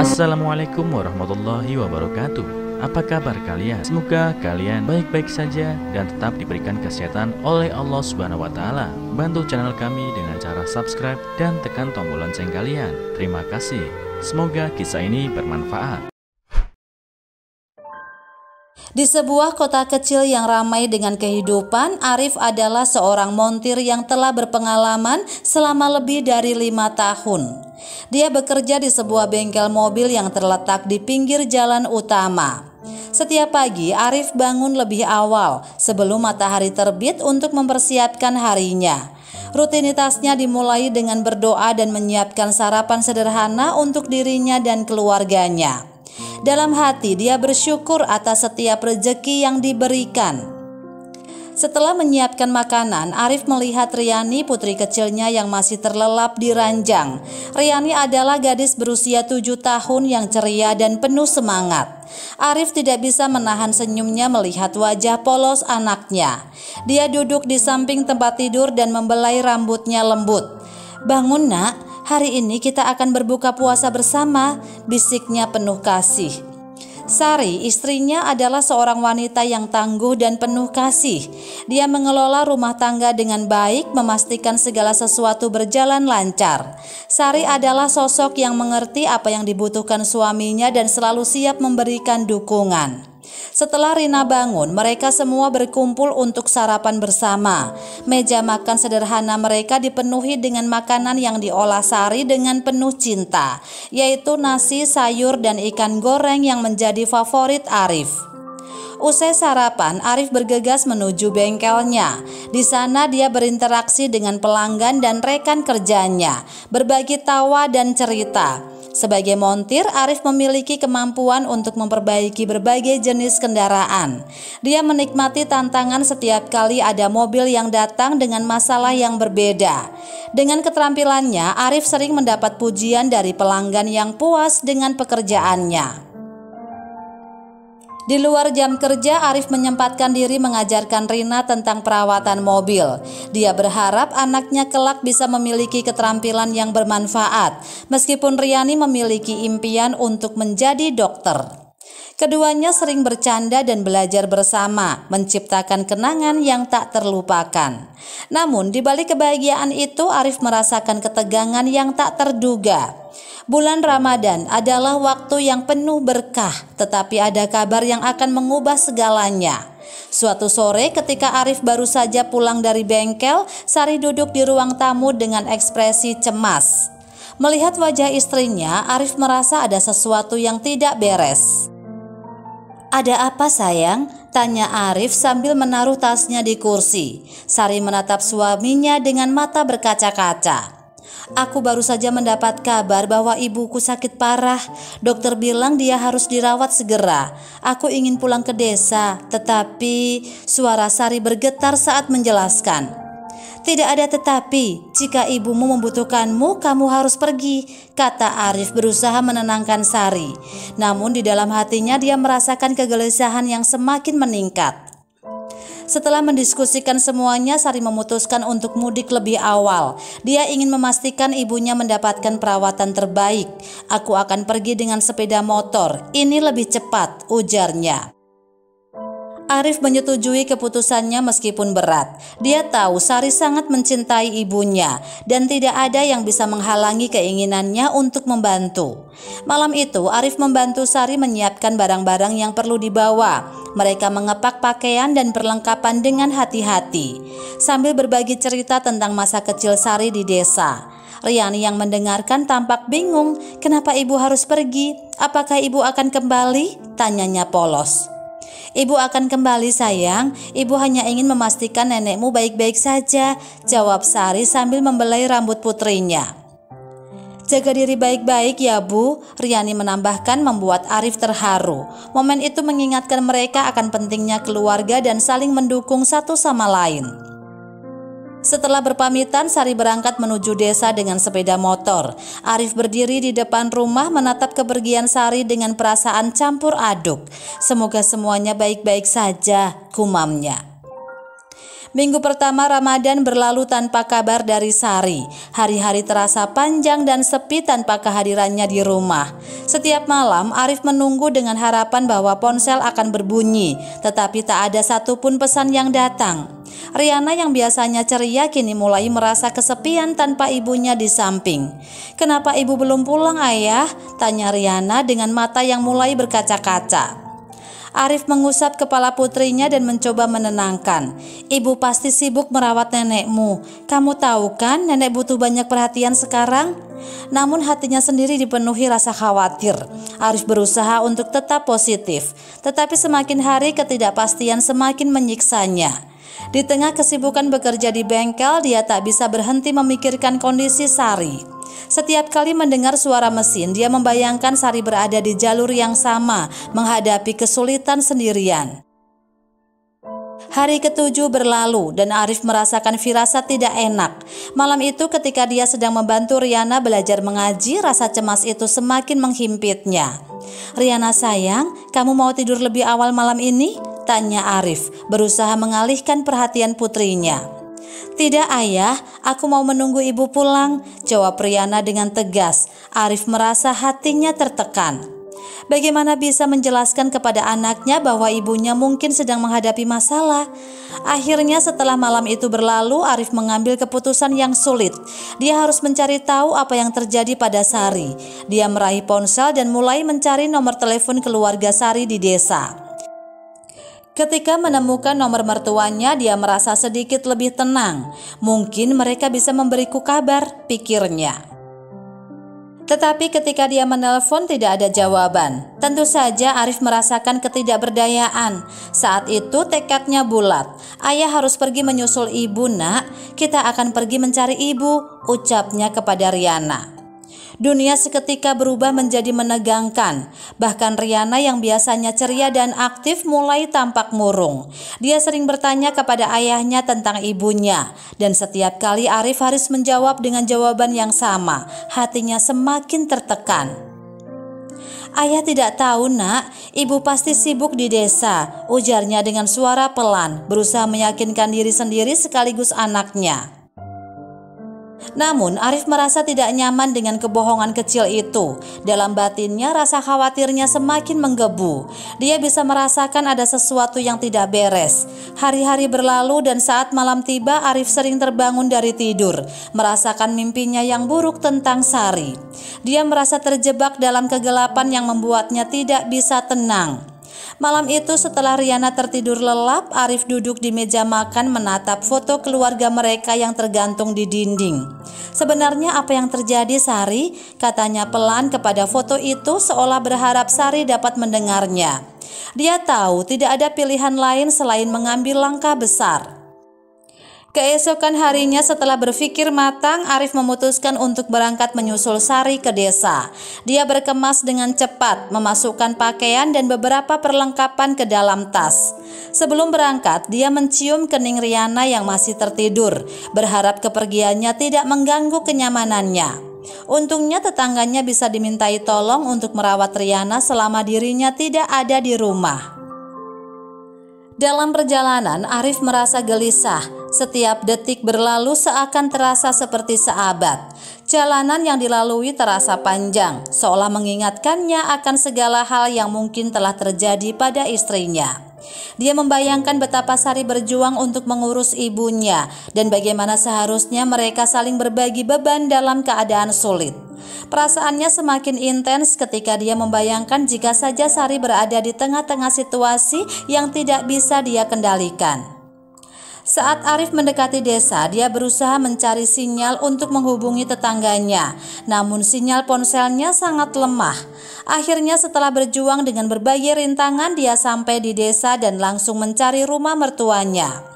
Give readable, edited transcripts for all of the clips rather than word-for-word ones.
Assalamualaikum warahmatullahi wabarakatuh. Apa kabar kalian? Semoga kalian baik-baik saja dan tetap diberikan kesehatan oleh Allah Subhanahu wa Ta'ala. Bantu channel kami dengan cara subscribe dan tekan tombol lonceng kalian. Terima kasih. Semoga kisah ini bermanfaat. Di sebuah kota kecil yang ramai dengan kehidupan, Arif adalah seorang montir yang telah berpengalaman selama lebih dari 5 tahun. Dia bekerja di sebuah bengkel mobil yang terletak di pinggir jalan utama. Setiap pagi, Arif bangun lebih awal sebelum matahari terbit untuk mempersiapkan harinya. Rutinitasnya dimulai dengan berdoa dan menyiapkan sarapan sederhana untuk dirinya dan keluarganya. Dalam hati dia bersyukur atas setiap rezeki yang diberikan. Setelah menyiapkan makanan, Arif melihat Riani, putri kecilnya yang masih terlelap di ranjang. Riani adalah gadis berusia 7 tahun yang ceria dan penuh semangat. Arif tidak bisa menahan senyumnya melihat wajah polos anaknya. Dia duduk di samping tempat tidur dan membelai rambutnya lembut. "Bangun nak, hari ini kita akan berbuka puasa bersama," bisiknya penuh kasih. Sari, istrinya, adalah seorang wanita yang tangguh dan penuh kasih. Dia mengelola rumah tangga dengan baik, memastikan segala sesuatu berjalan lancar. Sari adalah sosok yang mengerti apa yang dibutuhkan suaminya dan selalu siap memberikan dukungan. Setelah Rina bangun, mereka semua berkumpul untuk sarapan bersama. Meja makan sederhana mereka dipenuhi dengan makanan yang diolah Sari dengan penuh cinta, yaitu nasi, sayur, dan ikan goreng yang menjadi favorit Arif. Usai sarapan, Arif bergegas menuju bengkelnya. Di sana dia berinteraksi dengan pelanggan dan rekan kerjanya, berbagi tawa dan cerita. Sebagai montir, Arif memiliki kemampuan untuk memperbaiki berbagai jenis kendaraan. Dia menikmati tantangan setiap kali ada mobil yang datang dengan masalah yang berbeda. Dengan keterampilannya, Arif sering mendapat pujian dari pelanggan yang puas dengan pekerjaannya. Di luar jam kerja, Arif menyempatkan diri mengajarkan Rina tentang perawatan mobil. Dia berharap anaknya kelak bisa memiliki keterampilan yang bermanfaat, meskipun Riani memiliki impian untuk menjadi dokter. Keduanya sering bercanda dan belajar bersama, menciptakan kenangan yang tak terlupakan. Namun, di balik kebahagiaan itu, Arif merasakan ketegangan yang tak terduga. Bulan Ramadan adalah waktu yang penuh berkah, tetapi ada kabar yang akan mengubah segalanya. Suatu sore ketika Arif baru saja pulang dari bengkel, Sari duduk di ruang tamu dengan ekspresi cemas. Melihat wajah istrinya, Arif merasa ada sesuatu yang tidak beres. "Ada apa sayang?" tanya Arif sambil menaruh tasnya di kursi. Sari menatap suaminya dengan mata berkaca-kaca. "Aku baru saja mendapat kabar bahwa ibuku sakit parah. Dokter bilang dia harus dirawat segera. Aku ingin pulang ke desa." Tetapi suara Sari bergetar saat menjelaskan. "Tidak ada tetapi. Jika ibumu membutuhkanmu, kamu harus pergi," kata Arif berusaha menenangkan Sari. Namun di dalam hatinya dia merasakan kegelisahan yang semakin meningkat. Setelah mendiskusikan semuanya, Sari memutuskan untuk mudik lebih awal. Dia ingin memastikan ibunya mendapatkan perawatan terbaik. "Aku akan pergi dengan sepeda motor. Ini lebih cepat," ujarnya. Arif menyetujui keputusannya meskipun berat. Dia tahu Sari sangat mencintai ibunya dan tidak ada yang bisa menghalangi keinginannya untuk membantu. Malam itu, Arif membantu Sari menyiapkan barang-barang yang perlu dibawa. Mereka mengepak pakaian dan perlengkapan dengan hati-hati, sambil berbagi cerita tentang masa kecil Sari di desa. Riani yang mendengarkan tampak bingung. "Kenapa ibu harus pergi? Apakah ibu akan kembali?" tanyanya polos. "Ibu akan kembali sayang, ibu hanya ingin memastikan nenekmu baik-baik saja," jawab Sari sambil membelai rambut putrinya. "Jaga diri baik-baik ya Bu," Riani menambahkan, membuat Arif terharu. Momen itu mengingatkan mereka akan pentingnya keluarga dan saling mendukung satu sama lain. Setelah berpamitan, Sari berangkat menuju desa dengan sepeda motor. Arif berdiri di depan rumah menatap kepergian Sari dengan perasaan campur aduk. "Semoga semuanya baik-baik saja," gumamnya. Minggu pertama Ramadan berlalu tanpa kabar dari Sari. Hari-hari terasa panjang dan sepi tanpa kehadirannya di rumah. Setiap malam Arif menunggu dengan harapan bahwa ponsel akan berbunyi, tetapi tak ada satupun pesan yang datang. Riana yang biasanya ceria kini mulai merasa kesepian tanpa ibunya di samping. "Kenapa ibu belum pulang, Ayah?" tanya Riana dengan mata yang mulai berkaca-kaca. Arif mengusap kepala putrinya dan mencoba menenangkan. "Ibu pasti sibuk merawat nenekmu. Kamu tahu kan nenek butuh banyak perhatian sekarang?" Namun hatinya sendiri dipenuhi rasa khawatir. Arif berusaha untuk tetap positif, tetapi semakin hari ketidakpastian semakin menyiksanya. Di tengah kesibukan bekerja di bengkel, dia tak bisa berhenti memikirkan kondisi Sari. Setiap kali mendengar suara mesin, dia membayangkan Sari berada di jalur yang sama, menghadapi kesulitan sendirian. Hari ke-7 berlalu dan Arif merasakan firasat tidak enak. Malam itu ketika dia sedang membantu Riana belajar mengaji, rasa cemas itu semakin menghimpitnya. "Riana sayang, kamu mau tidur lebih awal malam ini?" tanya Arif, berusaha mengalihkan perhatian putrinya. "Tidak, Ayah, aku mau menunggu ibu pulang," jawab Riana dengan tegas. Arif merasa hatinya tertekan. Bagaimana bisa menjelaskan kepada anaknya bahwa ibunya mungkin sedang menghadapi masalah? Akhirnya setelah malam itu berlalu, Arif mengambil keputusan yang sulit. Dia harus mencari tahu apa yang terjadi pada Sari. Dia meraih ponsel dan mulai mencari nomor telepon keluarga Sari di desa. Ketika menemukan nomor mertuanya, dia merasa sedikit lebih tenang. Mungkin mereka bisa memberiku kabar, pikirnya. Tetapi ketika dia menelpon tidak ada jawaban. Tentu saja Arif merasakan ketidakberdayaan. Saat itu tekadnya bulat. "Ayah harus pergi menyusul ibu, Nak. Kita akan pergi mencari ibu," ucapnya kepada Riana. Dunia seketika berubah menjadi menegangkan. Bahkan Riana yang biasanya ceria dan aktif mulai tampak murung. Dia sering bertanya kepada ayahnya tentang ibunya. Dan setiap kali Arif harus menjawab dengan jawaban yang sama. Hatinya semakin tertekan. "Ayah tidak tahu, Nak. Ibu pasti sibuk di desa," ujarnya dengan suara pelan, berusaha meyakinkan diri sendiri sekaligus anaknya. Namun Arif merasa tidak nyaman dengan kebohongan kecil itu. Dalam batinnya rasa khawatirnya semakin menggebu. Dia bisa merasakan ada sesuatu yang tidak beres. Hari-hari berlalu dan saat malam tiba Arif sering terbangun dari tidur, merasakan mimpinya yang buruk tentang Sari. Dia merasa terjebak dalam kegelapan yang membuatnya tidak bisa tenang. Malam itu setelah Riana tertidur lelap, Arif duduk di meja makan menatap foto keluarga mereka yang tergantung di dinding. "Sebenarnya apa yang terjadi, Sari?" katanya pelan kepada foto itu seolah berharap Sari dapat mendengarnya. Dia tahu tidak ada pilihan lain selain mengambil langkah besar. Keesokan harinya setelah berpikir matang, Arif memutuskan untuk berangkat menyusul Sari ke desa. Dia berkemas dengan cepat, memasukkan pakaian dan beberapa perlengkapan ke dalam tas. Sebelum berangkat, dia mencium kening Riana yang masih tertidur, berharap kepergiannya tidak mengganggu kenyamanannya. Untungnya tetangganya bisa dimintai tolong untuk merawat Riana selama dirinya tidak ada di rumah. Dalam perjalanan, Arif merasa gelisah. Setiap detik berlalu seakan terasa seperti seabad. Jalanan yang dilalui terasa panjang, seolah mengingatkannya akan segala hal yang mungkin telah terjadi pada istrinya. Dia membayangkan betapa Sari berjuang untuk mengurus ibunya dan bagaimana seharusnya mereka saling berbagi beban dalam keadaan sulit. Perasaannya semakin intens ketika dia membayangkan jika saja Sari berada di tengah-tengah situasi yang tidak bisa dia kendalikan. Saat Arif mendekati desa, dia berusaha mencari sinyal untuk menghubungi tetangganya. Namun sinyal ponselnya sangat lemah. Akhirnya setelah berjuang dengan berbagai rintangan, dia sampai di desa dan langsung mencari rumah mertuanya.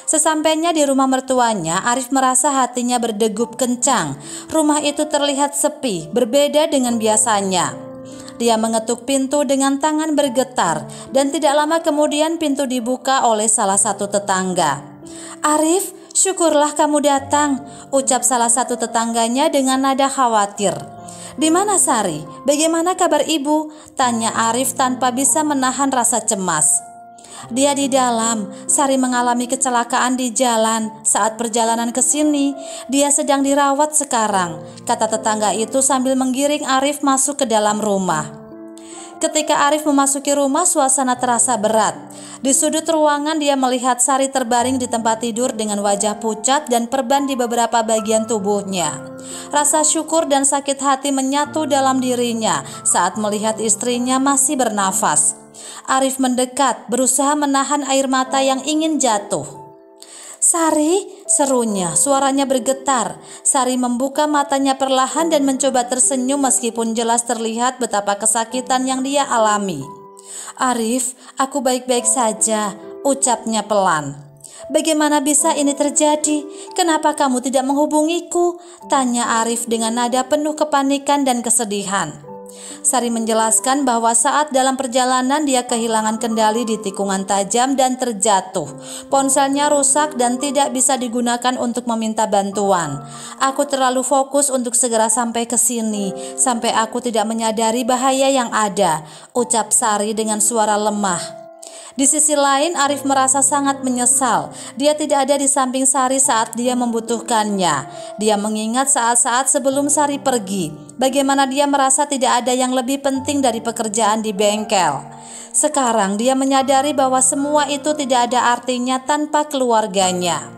Sesampainya di rumah mertuanya, Arif merasa hatinya berdegup kencang. Rumah itu terlihat sepi, berbeda dengan biasanya. Dia mengetuk pintu dengan tangan bergetar dan tidak lama kemudian pintu dibuka oleh salah satu tetangga. "Arif, syukurlah kamu datang," ucap salah satu tetangganya dengan nada khawatir. "Di mana Sari? Bagaimana kabar ibu?" tanya Arif tanpa bisa menahan rasa cemas. Dia di dalam. Sari mengalami kecelakaan di jalan saat perjalanan ke sini. Dia sedang dirawat sekarang, kata tetangga itu sambil menggiring Arif masuk ke dalam rumah. Ketika Arif memasuki rumah, suasana terasa berat. Di sudut ruangan dia melihat Sari terbaring di tempat tidur dengan wajah pucat dan perban di beberapa bagian tubuhnya. Rasa syukur dan sakit hati menyatu dalam dirinya saat melihat istrinya masih bernafas. Arif mendekat, berusaha menahan air mata yang ingin jatuh. "Sari," serunya, suaranya bergetar. Sari membuka matanya perlahan dan mencoba tersenyum meskipun jelas terlihat betapa kesakitan yang dia alami. "Arif, aku baik-baik saja," ucapnya pelan. "Bagaimana bisa ini terjadi? Kenapa kamu tidak menghubungiku?" tanya Arif dengan nada penuh kepanikan dan kesedihan. Sari menjelaskan bahwa saat dalam perjalanan dia kehilangan kendali di tikungan tajam dan terjatuh. Ponselnya rusak dan tidak bisa digunakan untuk meminta bantuan. "Aku terlalu fokus untuk segera sampai ke sini, sampai aku tidak menyadari bahaya yang ada," ucap Sari dengan suara lemah. Di sisi lain, Arif merasa sangat menyesal. Dia tidak ada di samping Sari saat dia membutuhkannya. Dia mengingat saat-saat sebelum Sari pergi, bagaimana dia merasa tidak ada yang lebih penting dari pekerjaan di bengkel. Sekarang dia menyadari bahwa semua itu tidak ada artinya tanpa keluarganya.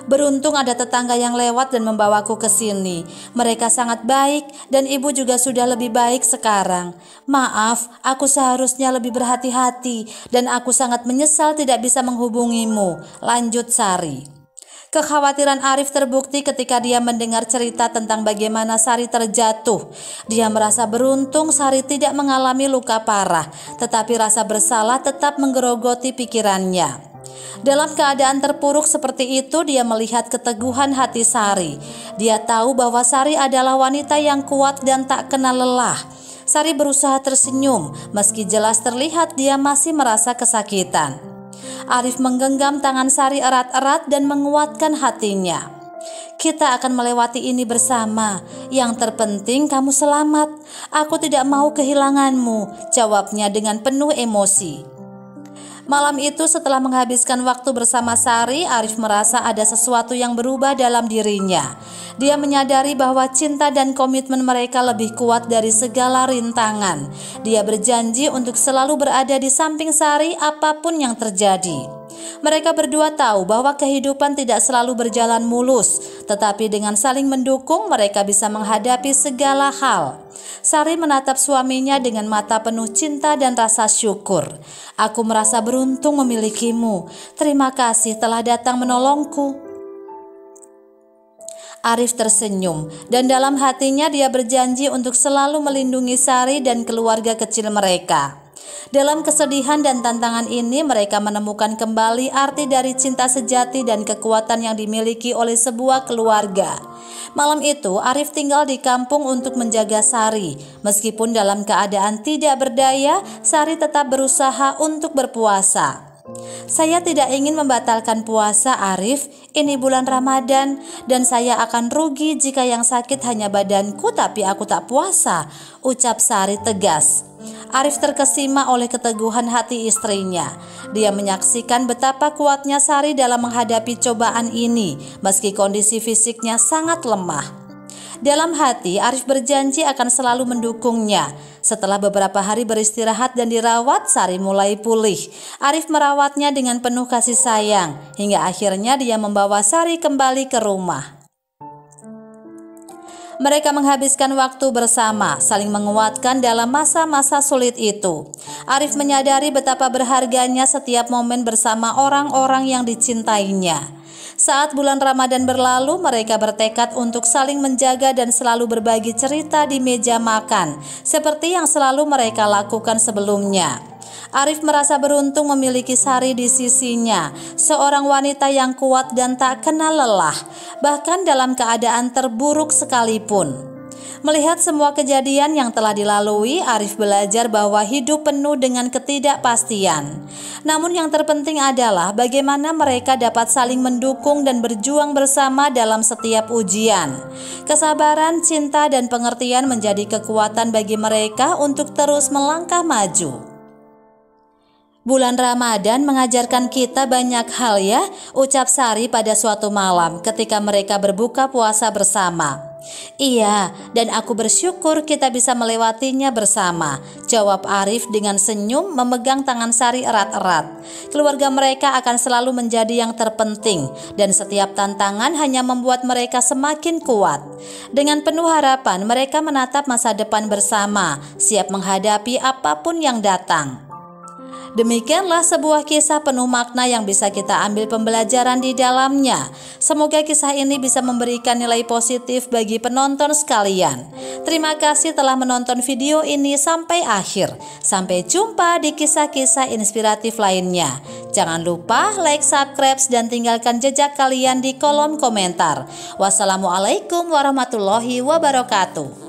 "Beruntung ada tetangga yang lewat dan membawaku ke sini. Mereka sangat baik dan ibu juga sudah lebih baik sekarang. Maaf, aku seharusnya lebih berhati-hati dan aku sangat menyesal tidak bisa menghubungimu," lanjut Sari. Kekhawatiran Arif terbukti ketika dia mendengar cerita tentang bagaimana Sari terjatuh. Dia merasa beruntung Sari tidak mengalami luka parah, tetapi rasa bersalah tetap menggerogoti pikirannya. Dalam keadaan terpuruk seperti itu, dia melihat keteguhan hati Sari. Dia tahu bahwa Sari adalah wanita yang kuat dan tak kenal lelah. Sari berusaha tersenyum, meski jelas terlihat dia masih merasa kesakitan. Arif menggenggam tangan Sari erat-erat dan menguatkan hatinya. "Kita akan melewati ini bersama. Yang terpenting kamu selamat. Aku tidak mau kehilanganmu," jawabnya dengan penuh emosi. Malam itu setelah menghabiskan waktu bersama Sari, Arif merasa ada sesuatu yang berubah dalam dirinya. Dia menyadari bahwa cinta dan komitmen mereka lebih kuat dari segala rintangan. Dia berjanji untuk selalu berada di samping Sari apapun yang terjadi. Mereka berdua tahu bahwa kehidupan tidak selalu berjalan mulus, tetapi dengan saling mendukung mereka bisa menghadapi segala hal. Sari menatap suaminya dengan mata penuh cinta dan rasa syukur. "Aku merasa beruntung memilikimu. Terima kasih telah datang menolongku." Arif tersenyum dan dalam hatinya dia berjanji untuk selalu melindungi Sari dan keluarga kecil mereka. Dalam kesedihan dan tantangan ini mereka menemukan kembali arti dari cinta sejati dan kekuatan yang dimiliki oleh sebuah keluarga. Malam itu Arif tinggal di kampung untuk menjaga Sari. Meskipun dalam keadaan tidak berdaya, Sari tetap berusaha untuk berpuasa. "Saya tidak ingin membatalkan puasa, Arif. Ini bulan Ramadan dan saya akan rugi jika yang sakit hanya badanku tapi aku tak puasa," ucap Sari tegas. Arif terkesima oleh keteguhan hati istrinya. Dia menyaksikan betapa kuatnya Sari dalam menghadapi cobaan ini, meski kondisi fisiknya sangat lemah. Dalam hati, Arif berjanji akan selalu mendukungnya. Setelah beberapa hari beristirahat dan dirawat, Sari mulai pulih. Arif merawatnya dengan penuh kasih sayang, hingga akhirnya dia membawa Sari kembali ke rumah. Mereka menghabiskan waktu bersama, saling menguatkan dalam masa-masa sulit itu. Arif menyadari betapa berharganya setiap momen bersama orang-orang yang dicintainya. Saat bulan Ramadan berlalu, mereka bertekad untuk saling menjaga dan selalu berbagi cerita di meja makan, seperti yang selalu mereka lakukan sebelumnya. Arif merasa beruntung memiliki Sari di sisinya, seorang wanita yang kuat dan tak kenal lelah, bahkan dalam keadaan terburuk sekalipun. Melihat semua kejadian yang telah dilalui, Arif belajar bahwa hidup penuh dengan ketidakpastian. Namun yang terpenting adalah bagaimana mereka dapat saling mendukung dan berjuang bersama dalam setiap ujian. Kesabaran, cinta, dan pengertian menjadi kekuatan bagi mereka untuk terus melangkah maju. Bulan Ramadan mengajarkan kita banyak hal ya, ucap Sari pada suatu malam ketika mereka berbuka puasa bersama. Iya, dan aku bersyukur kita bisa melewatinya bersama, jawab Arif dengan senyum memegang tangan Sari erat-erat. Keluarga mereka akan selalu menjadi yang terpenting dan setiap tantangan hanya membuat mereka semakin kuat. Dengan penuh harapan mereka menatap masa depan bersama, siap menghadapi apapun yang datang. Demikianlah sebuah kisah penuh makna yang bisa kita ambil pembelajaran di dalamnya. Semoga kisah ini bisa memberikan nilai positif bagi penonton sekalian. Terima kasih telah menonton video ini sampai akhir. Sampai jumpa di kisah-kisah inspiratif lainnya. Jangan lupa like, subscribe, dan tinggalkan jejak kalian di kolom komentar. Wassalamualaikum warahmatullahi wabarakatuh.